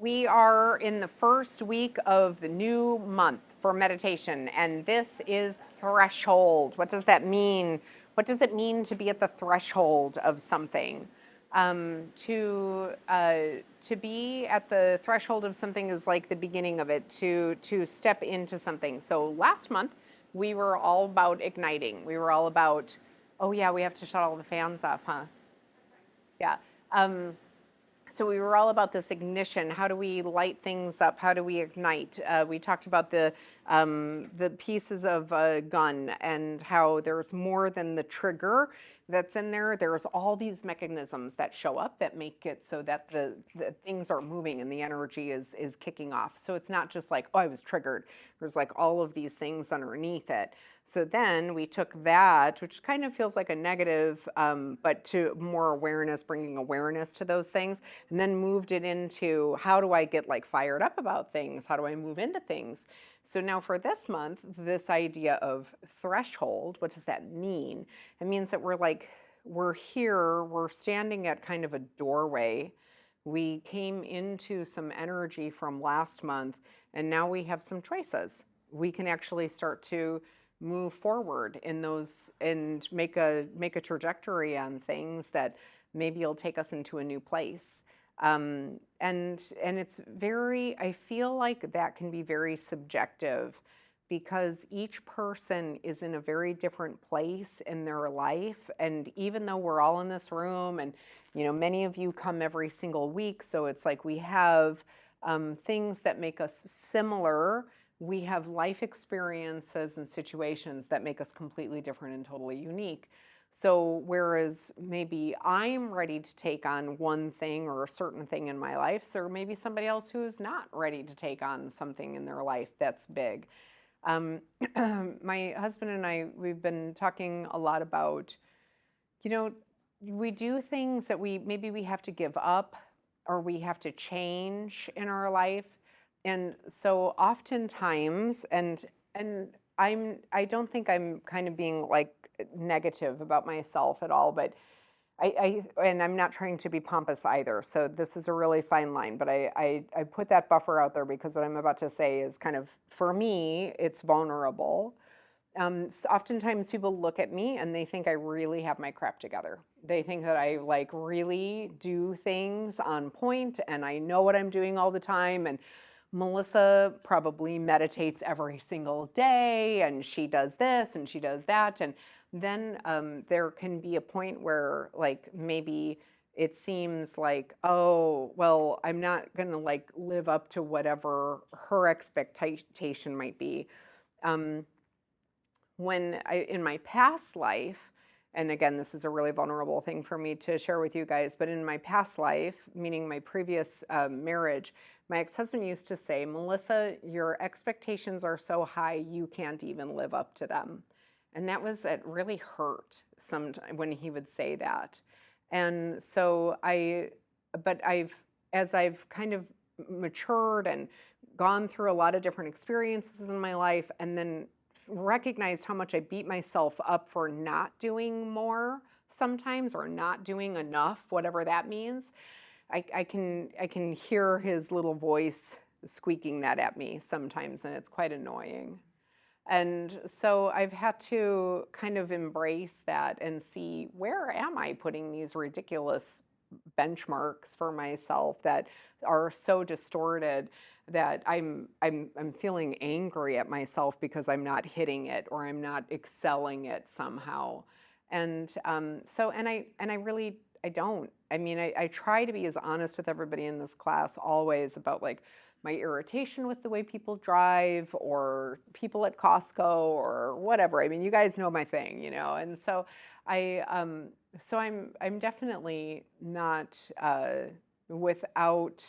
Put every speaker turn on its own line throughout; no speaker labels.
We are in the first week of the new month for meditation, and this is threshold. What does that mean? What does it mean to be at the threshold of something? To be at the threshold of something is like the beginning of it. To step into something. So last month we were all about igniting. We were all about, oh yeah, we have to shut all the fans off, huh? Yeah. So we were all about this ignition. How do we light things up? How do we ignite? We talked about the pieces of a gun and how there's more than the trigger that's in there. There's all these mechanisms that show up that make it so that the things are moving and the energy is kicking off. So it's not just like, oh, I was triggered. There's like all of these things underneath it. So then we took that, which kind of feels like a negative, but to more awareness, bringing awareness to those things, and then moved it into how do I get like fired up about things? How do I move into things? So now for this month, this idea of threshold, what does that mean? It means that we're here, we're standing at kind of a doorway. We came into some energy from last month, and now we have some choices. We can actually start to move forward in those and make a trajectory on things that maybe will take us into a new place. And it's very, I feel like that can be very subjective because each person is in a very different place in their life. And even though we're all in this room and, many of you come every single week, so it's like we have things that make us similar. We have life experiences and situations that make us completely different and totally unique. So whereas maybe I'm ready to take on one thing or a certain thing in my life, so maybe somebody else who's not ready to take on something in their life that's big. My husband and I, we've been talking a lot about, we do things that maybe we have to give up or we have to change in our life. And so oftentimes, and I don't think I'm kind of being like negative about myself at all, but and I'm not trying to be pompous either. So this is a really fine line, but I put that buffer out there because what I'm about to say is kind of, for me, it's vulnerable. Oftentimes people look at me and they think I really have my crap together. They think that I like really do things on point and I know what I'm doing all the time. And Melissa probably meditates every single day and she does this and she does that. And then there can be a point where like maybe it seems like, oh, well, I'm not going to like live up to whatever her expectation might be. In my past life, and again, this is a really vulnerable thing for me to share with you guys, but in my past life, meaning my previous marriage, my ex-husband used to say, Melissa, your expectations are so high, you can't even live up to them. And that really hurt sometimes when he would say that. And so as I've kind of matured and gone through a lot of different experiences in my life and then recognized how much I beat myself up for not doing more sometimes or not doing enough, whatever that means. I can hear his little voice squeaking that at me sometimes, and it's quite annoying. And so I've had to kind of embrace that and see, where am I putting these ridiculous benchmarks for myself that are so distorted that I'm feeling angry at myself because I'm not hitting it or I'm not excelling it somehow. And I don't. I mean, I try to be as honest with everybody in this class always about like my irritation with the way people drive or people at Costco or whatever. I mean, you guys know my thing, And so I'm definitely not without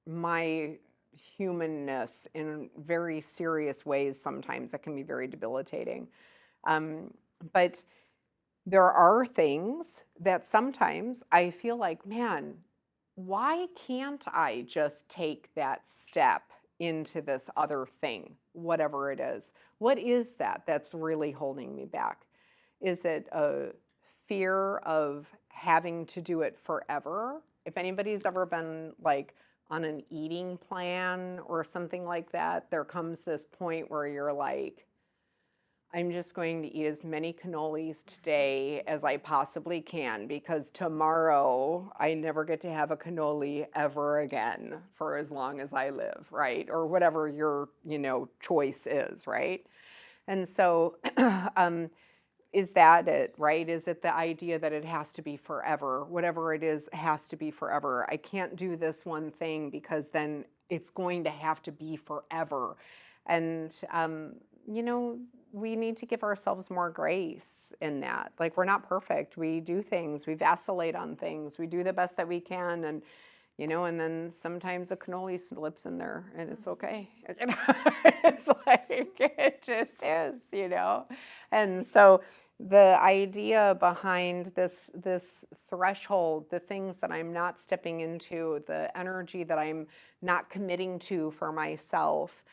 my humanness in very serious ways sometimes that can be very debilitating. But there are things that sometimes I feel like, man, why can't I just take that step into this other thing, whatever it is? What is that that's really holding me back? Is it a fear of having to do it forever? If anybody's ever been like on an eating plan or something like that, there comes this point where you're like, I'm just going to eat as many cannolis today as I possibly can because tomorrow I never get to have a cannoli ever again for as long as I live, right? Or whatever your, choice is, right? And so is that it, right? Is it the idea that it has to be forever? Whatever it is has to be forever. I can't do this one thing because then it's going to have to be forever. And, we need to give ourselves more grace in that. Like, we're not perfect. We do things, we vacillate on things, we do the best that we can. And, and then sometimes a cannoli slips in there and it's okay. It's like, it just is, And so the idea behind this threshold, the things that I'm not stepping into, the energy that I'm not committing to for myself,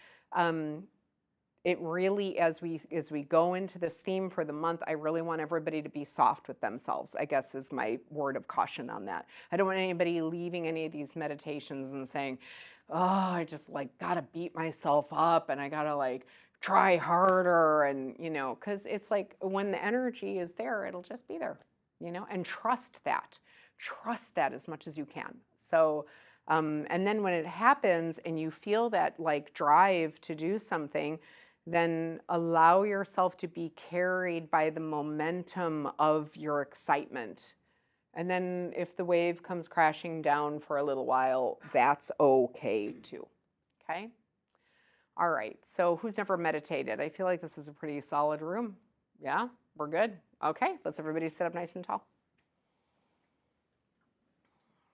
it really, as we go into this theme for the month, I really want everybody to be soft with themselves, I guess is my word of caution on that. I don't want anybody leaving any of these meditations and saying, oh, I just gotta beat myself up and I gotta try harder, and because it's like when the energy is there, it'll just be there, and trust that as much as you can. So and then when it happens and you feel that drive to do something, then allow yourself to be carried by the momentum of your excitement. And then if the wave comes crashing down for a little while, that's okay too. Okay? All right. So who's never meditated? I feel like this is a pretty solid room. Yeah? We're good? Okay. Let's everybody sit up nice and tall.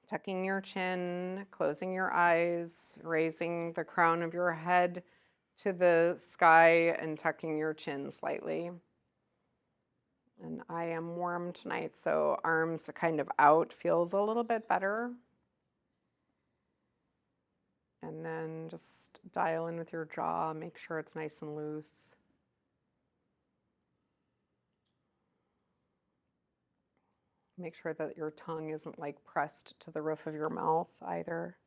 Tucking your chin, closing your eyes, raising the crown of your head to the sky and tucking your chin slightly. And I am warm tonight, so arms kind of out feels a little bit better. And then just dial in with your jaw, make sure it's nice and loose. Make sure that your tongue isn't pressed to the roof of your mouth either.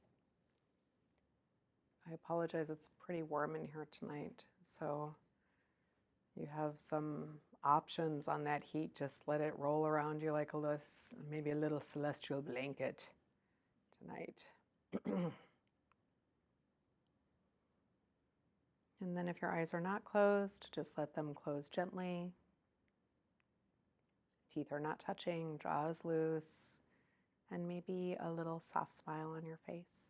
I apologize, it's pretty warm in here tonight, so you have some options on that heat. Just let it roll around you like maybe a little celestial blanket tonight. And then if your eyes are not closed, just let them close gently. Teeth are not touching, jaw is loose, and maybe a little soft smile on your face.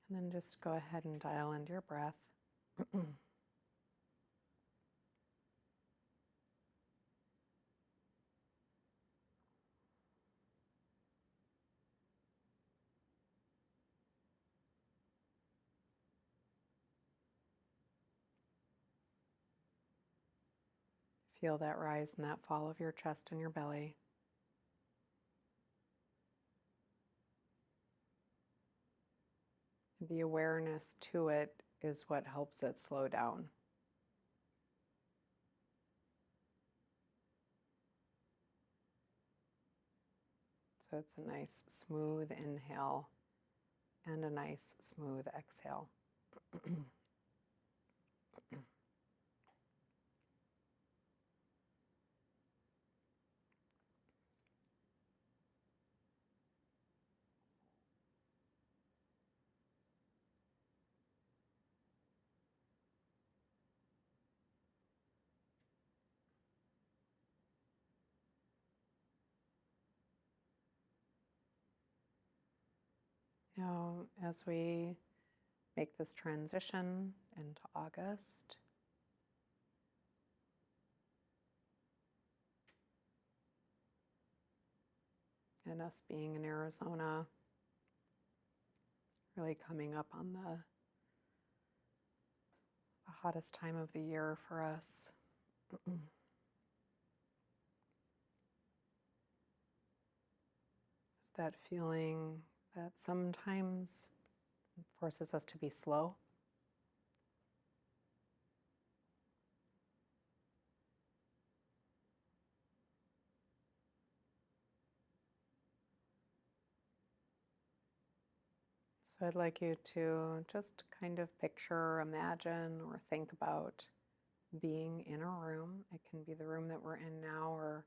And then just go ahead and dial into your breath. Feel that rise and that fall of your chest and your belly. The awareness to it is what helps it slow down. So it's a nice smooth inhale and a nice smooth exhale. Now, as we make this transition into August, and us being in Arizona, really coming up on the hottest time of the year for us. Is that feeling that sometimes forces us to be slow. So I'd like you to just kind of picture, imagine, or think about being in a room. It can be the room that we're in now, or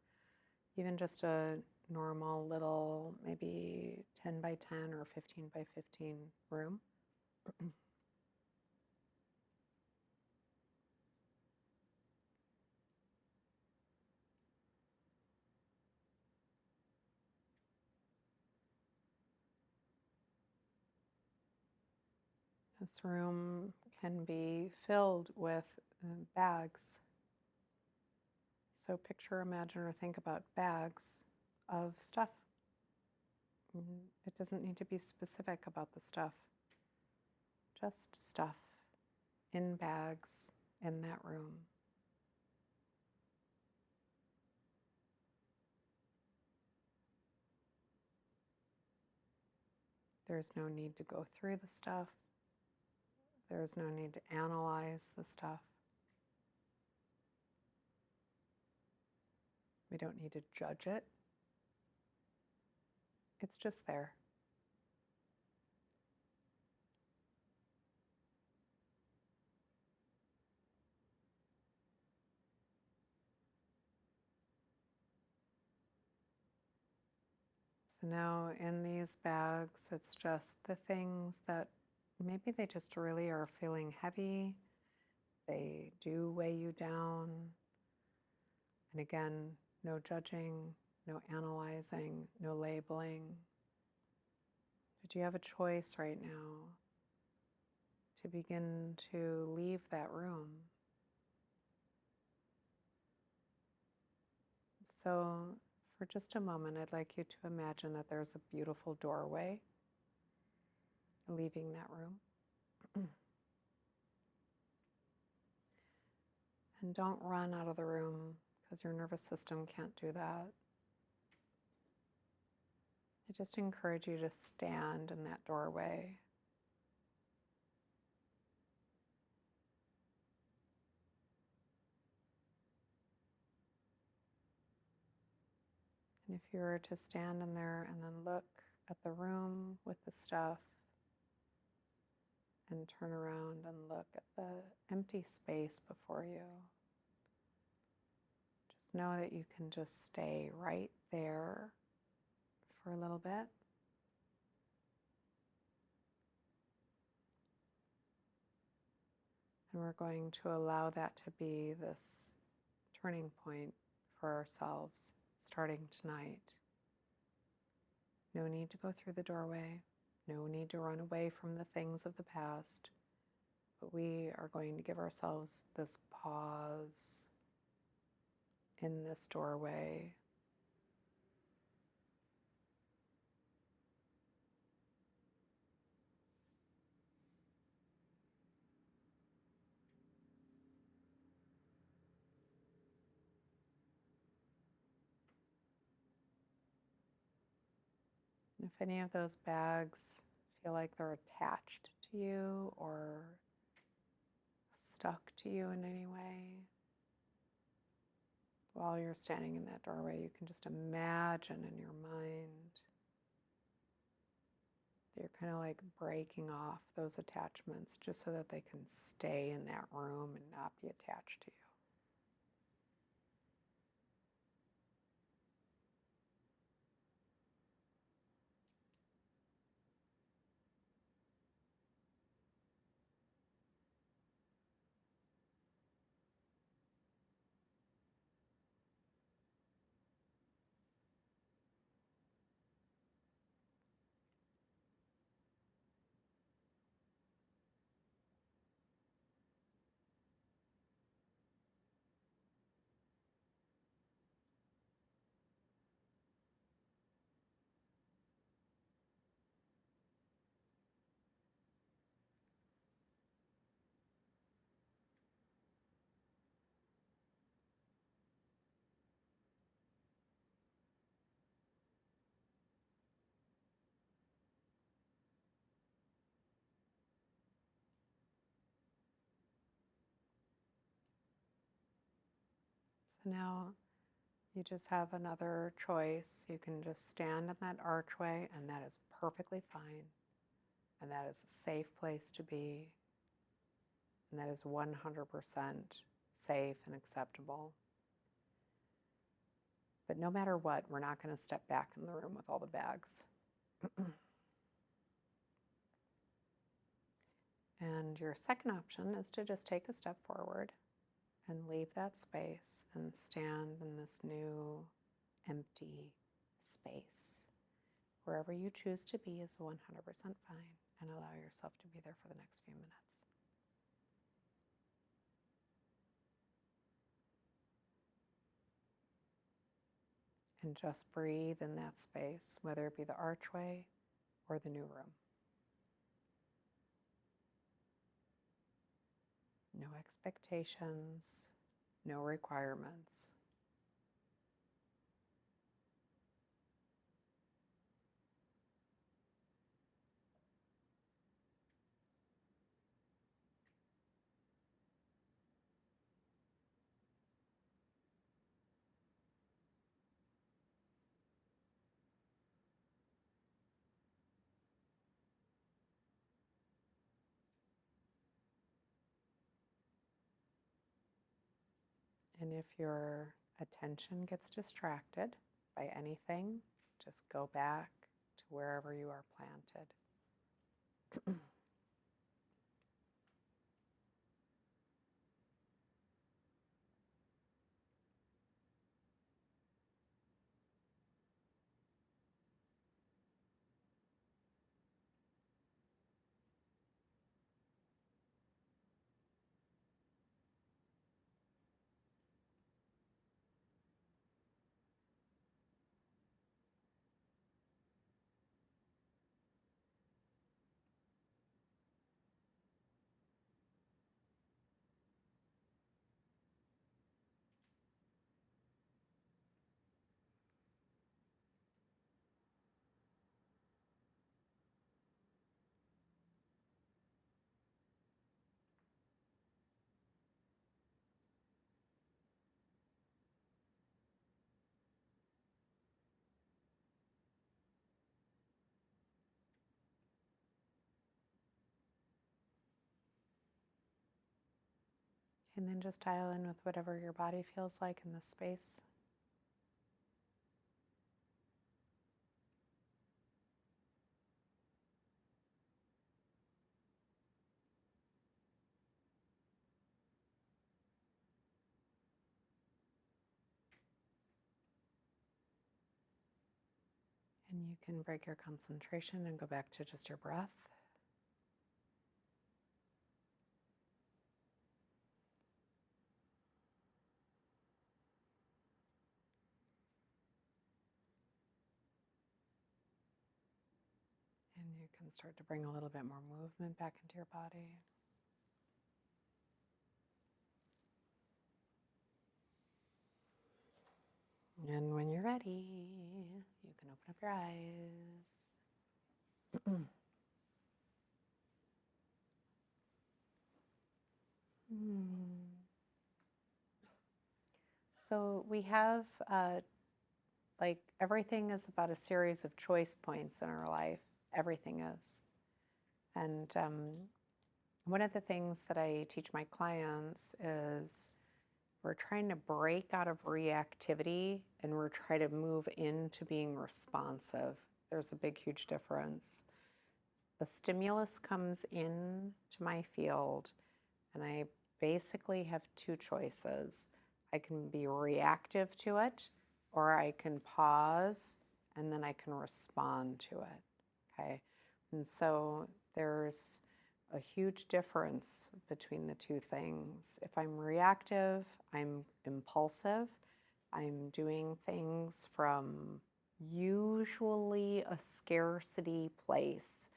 even just a normal little, maybe 10 by 10 or 15 by 15 room. This room can be filled with bags. So picture, imagine, or think about bags of stuff. It doesn't need to be specific about the stuff, just stuff in bags in that room. There's no need to go through the stuff. There's no need to analyze the stuff. We don't need to judge it. It's just there. So now in these bags, it's just the things that maybe they just really are feeling heavy. They do weigh you down. And again, no judging, no analyzing, no labeling. But you have a choice right now to begin to leave that room. So for just a moment, I'd like you to imagine that there's a beautiful doorway leaving that room. And don't run out of the room because your nervous system can't do that. I just encourage you to stand in that doorway. And if you were to stand in there and then look at the room with the stuff and turn around and look at the empty space before you, just know that you can just stay right there for a little bit. And we're going to allow that to be this turning point for ourselves starting tonight. No need to go through the doorway. No need to run away from the things of the past. But we are going to give ourselves this pause in this doorway. And if any of those bags feel like they're attached to you or stuck to you in any way, while you're standing in that doorway, you can just imagine in your mind that you're kind of like breaking off those attachments just so that they can stay in that room and not be attached to you. So now you just have another choice. You can just stand in that archway, and that is perfectly fine. And that is a safe place to be. And that is 100% safe and acceptable. But no matter what, we're not going to step back in the room with all the bags. And your second option is to just take a step forward and leave that space and stand in this new empty space. Wherever you choose to be is 100% fine, and allow yourself to be there for the next few minutes. And just breathe in that space, whether it be the archway or the new room. No expectations, no requirements. And if your attention gets distracted by anything, just go back to wherever you are planted. And then just dial in with whatever your body feels like in this space. And you can break your concentration and go back to just your breath. And you can start to bring a little bit more movement back into your body. And when you're ready, you can open up your eyes. So we have, like, everything is about a series of choice points in our life. Everything is. And one of the things that I teach my clients is we're trying to break out of reactivity and we're trying to move into being responsive. There's a big, huge difference. A stimulus comes in to my field, and I basically have two choices. I can be reactive to it, or I can pause and then I can respond to it. Okay. And so there's a huge difference between the two things. If I'm reactive, I'm impulsive. I'm doing things from usually a scarcity place.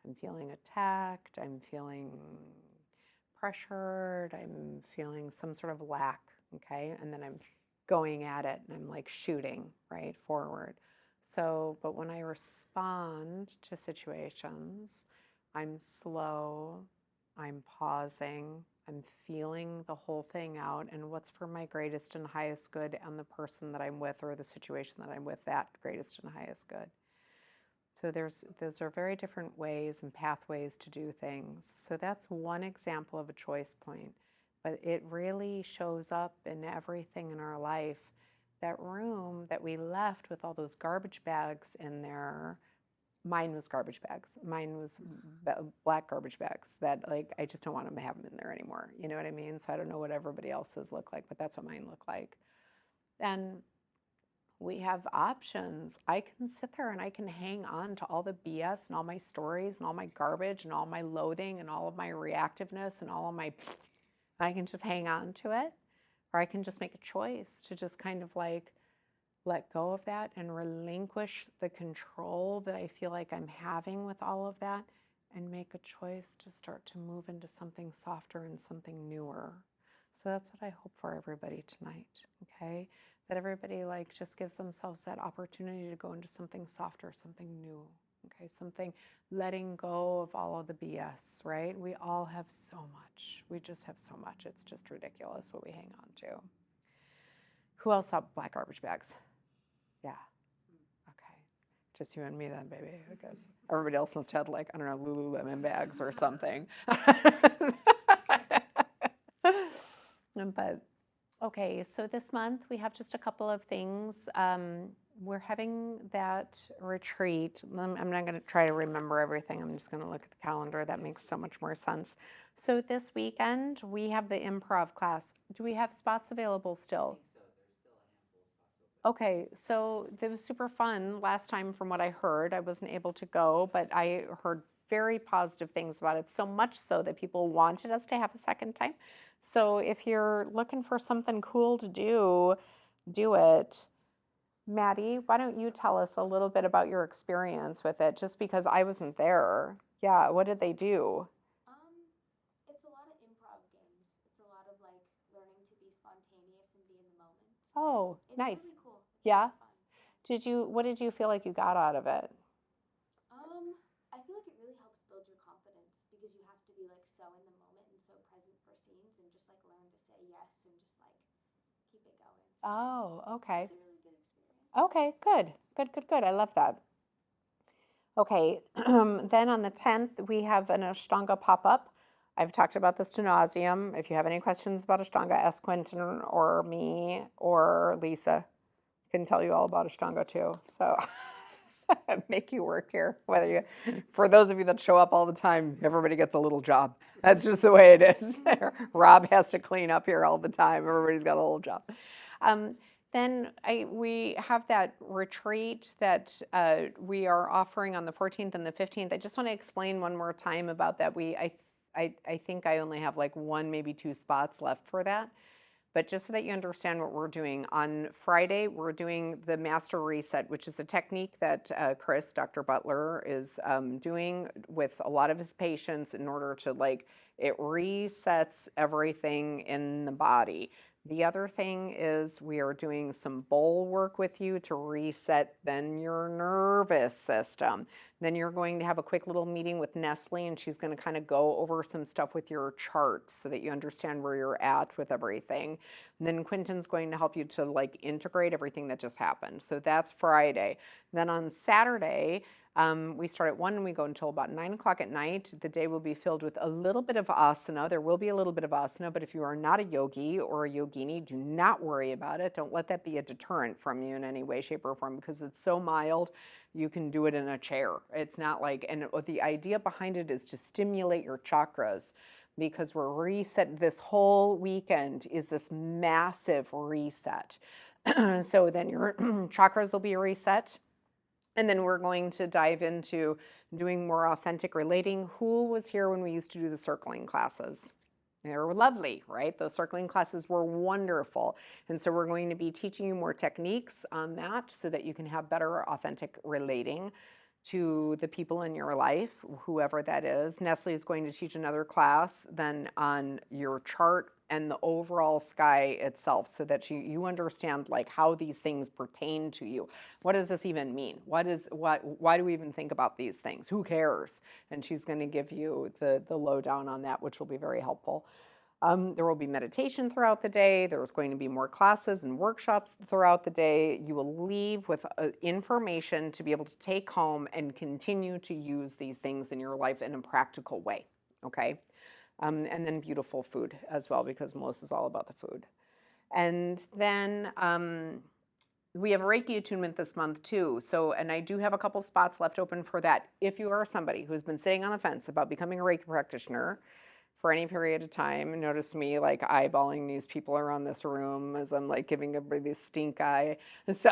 I'm feeling attacked, I'm feeling pressured, I'm feeling some sort of lack, okay? And then I'm going at it and I'm like shooting, right, forward. So, but when I respond to situations, I'm slow, I'm pausing, I'm feeling the whole thing out and what's for my greatest and highest good and the person that I'm with or the situation that I'm with, that greatest and highest good. So those are very different ways and pathways to do things. So that's one example of a choice point. But it really shows up in everything in our life. That room that we left with all those garbage bags in there, mine was garbage bags. Mine was black garbage bags that like I just don't want to have them in there anymore. You know what I mean? So I don't know what everybody else's look like, but that's what mine look like. And we have options. I can sit there and I can hang on to all the BS and all my stories and all my garbage and all my loathing and all of my reactiveness and all of my, I can just hang on to it. Or I can just make a choice to just kind of like let go of that and relinquish the control that I feel like I'm having with all of that and make a choice to start to move into something softer and something newer. So that's what I hope for everybody tonight, okay? That everybody like just gives themselves that opportunity to go into something softer, something new, okay? Something letting go of all of the BS, right? We all have so much. We just have so much. It's just ridiculous what we hang on to. Who else saw black garbage bags? Yeah. Okay. Just you and me then, baby, I guess. Everybody else must have like, I don't know, Lululemon bags or something. But okay, so this month we have just a couple of things. We're having that retreat. I'm not going to try to remember everything. I'm just going to look at the calendar. That makes so much more sense. So this weekend we have the improv class. Do we have spots available still? Okay, so it was super fun last time from what I heard. I wasn't able to go, but I heard very positive things about it, so much so that people wanted us to have a second time. So if you're looking for something cool to do it. Maddie, why don't you tell us a little bit about your experience with it, just because I wasn't there. Yeah, what did they do?
It's a lot of improv games. It's a lot of like learning to be spontaneous and be in the moment.
Oh,
It's
nice.
really cool. It's
Yeah?
really fun.
What did you feel like you got out of it?
I feel like it really helps build your confidence because you have to be like so in the moment and so present for scenes and just like learn to say yes and just like keep it going. So
Oh, okay.
it's a really good experience.
Okay, good. Good, good, good. I love that. Okay, then on the 10th, we have an Ashtanga pop-up. I've talked about this to nauseum. If you have any questions about Ashtanga, ask Quentin or me or Lisa. Can tell you all about Ashtanga too. So make you work here. For those of you that show up all the time, everybody gets a little job. That's just the way it is. Rob has to clean up here all the time. Everybody's got a little job. Then we have that retreat that we are offering on the 14th and the 15th. I just want to explain one more time about that. I think I only have like one, maybe two spots left for that. But just so that you understand what we're doing, on Friday, we're doing the Master Reset, which is a technique that Chris, Dr. Butler, is doing with a lot of his patients in order to it resets everything in the body. The other thing is we are doing some bowl work with you to reset then your nervous system. Then you're going to have a quick little meeting with Nestle, and she's going to kind of go over some stuff with your charts so that you understand where you're at with everything. And then Quentin's going to help you to integrate everything that just happened. So that's Friday. Then on Saturday, we start at 1 and we go until about 9 o'clock at night. The day will be filled with a little bit of asana. There will be a little bit of asana, but if you are not a yogi or a yogini, do not worry about it. Don't let that be a deterrent from you in any way, shape, or form because it's so mild. You can do it in a chair. It's not and the idea behind it is to stimulate your chakras because we're reset. This whole weekend is this massive reset. So then your chakras will be reset. And then we're going to dive into doing more authentic relating. Who was here when we used to do the circling classes? They were lovely, right? Those circling classes were wonderful. And so we're going to be teaching you more techniques on that so that you can have better authentic relating. to the people in your life, whoever that is. Nestle is going to teach another class then on your chart and the overall sky itself, so that you understand like how these things pertain to you. What does this even mean? Why do we even think about these things? Who cares? And she's going to give you the lowdown on that, which will be very helpful. There will be meditation throughout the day. There's going to be more classes and workshops throughout the day. You will leave with information to be able to take home and continue to use these things in your life in a practical way. Okay. And then beautiful food as well, because Melissa's all about the food. And then we have a Reiki attunement this month too. So, and I do have a couple spots left open for that. If you are somebody who's been sitting on the fence about becoming a Reiki practitioner for any period of time, notice me like eyeballing these people around this room as I'm like giving everybody this stink eye. So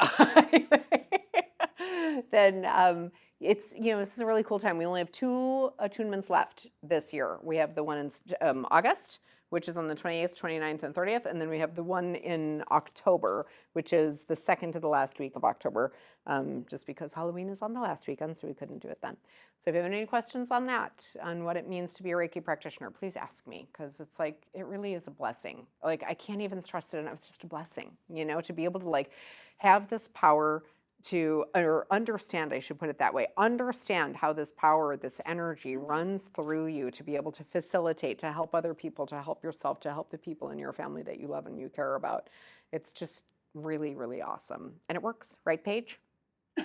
then it's, this is a really cool time. We only have 2 attunements left this year. We have the one in August, which is on the 28th, 29th, and 30th. And then we have the one in October, which is the second to the last week of October, just because Halloween is on the last weekend, so we couldn't do it then. So if you have any questions on that, on what it means to be a Reiki practitioner, please ask me, because it's like, it really is a blessing. Like, I can't even stress it enough. It's just a blessing, to be able to like have this power to, or understand, I should put it that way, understand how this power, this energy runs through you to be able to facilitate, to help other people, to help yourself, to help the people in your family that you love and you care about. It's just really, really awesome. And it works, right, Paige?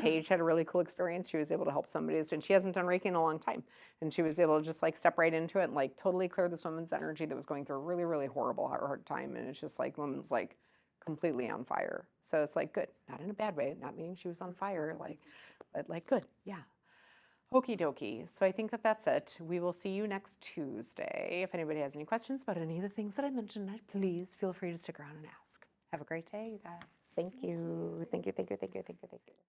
Paige had a really cool experience. She was able to help somebody, and she hasn't done Reiki in a long time. And she was able to just like step right into it and like totally clear this woman's energy that was going through a really, really horrible, hard time. And it's just like, woman's like completely on fire. So it's like, good, not in a bad way, not meaning she was on fire, like, but like, good, yeah. Okie dokie. So I think that that's it. We will see you next Tuesday. If anybody has any questions about any of the things that I mentioned, please feel free to stick around and ask. Have a great day, you guys. Thank you. Thank you, thank you, thank you, thank you, thank you.